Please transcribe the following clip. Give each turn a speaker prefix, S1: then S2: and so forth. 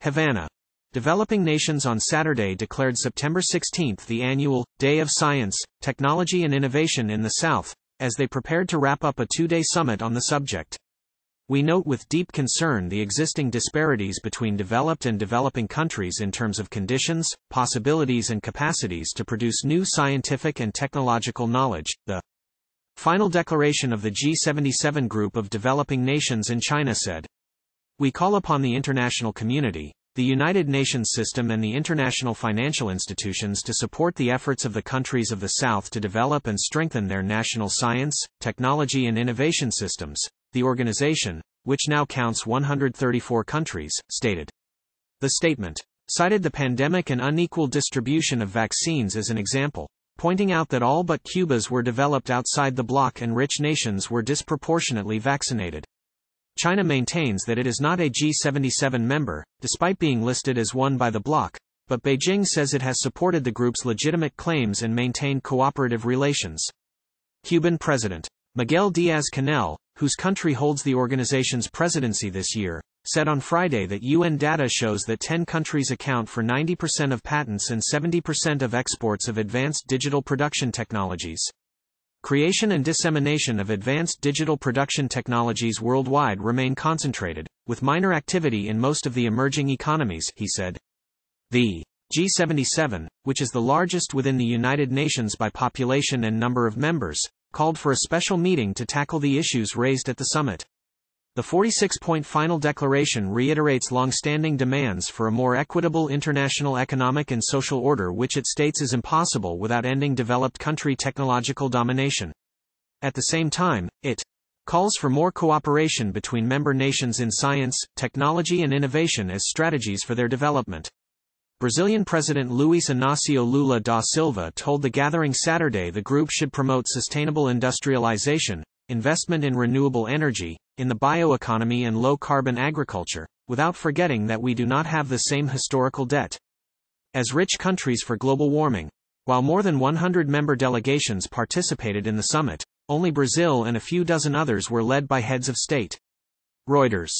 S1: Havana. Developing nations on Saturday declared September 16 the annual Day of Science, Technology and Innovation in the South, as they prepared to wrap up a two-day summit on the subject. We note with deep concern the existing disparities between developed and developing countries in terms of conditions, possibilities and capacities to produce new scientific and technological knowledge, the final declaration of the G77 group of developing nations in China said. We call upon the international community, the United Nations system and the international financial institutions to support the efforts of the countries of the South to develop and strengthen their national science, technology and innovation systems, the organization, which now counts 134 countries, stated. The statement cited the pandemic and unequal distribution of vaccines as an example, pointing out that all but Cuba's were developed outside the bloc and rich nations were disproportionately vaccinated. China maintains that it is not a G77 member, despite being listed as one by the bloc, but Beijing says it has supported the group's legitimate claims and maintained cooperative relations. Cuban President Miguel Díaz-Canel, whose country holds the organization's presidency this year, said on Friday that UN data shows that 10 countries account for 90% of patents and 70% of exports of advanced digital production technologies. Creation and dissemination of advanced digital production technologies worldwide remain concentrated, with minor activity in most of the emerging economies, he said. The G77, which is the largest within the United Nations by population and number of members, called for a special meeting to tackle the issues raised at the summit. The 46-point final declaration reiterates long-standing demands for a more equitable international economic and social order which it states is impossible without ending developed country technological domination. At the same time, it calls for more cooperation between member nations in science, technology and innovation as strategies for their development. Brazilian President Luiz Inácio Lula da Silva told the gathering Saturday the group should promote sustainable industrialization, investment in renewable energy, in the bioeconomy and low-carbon agriculture, without forgetting that we do not have the same historical debt as rich countries for global warming. While more than 100 member delegations participated in the summit, only Brazil and a few dozen others were led by heads of state. Reuters.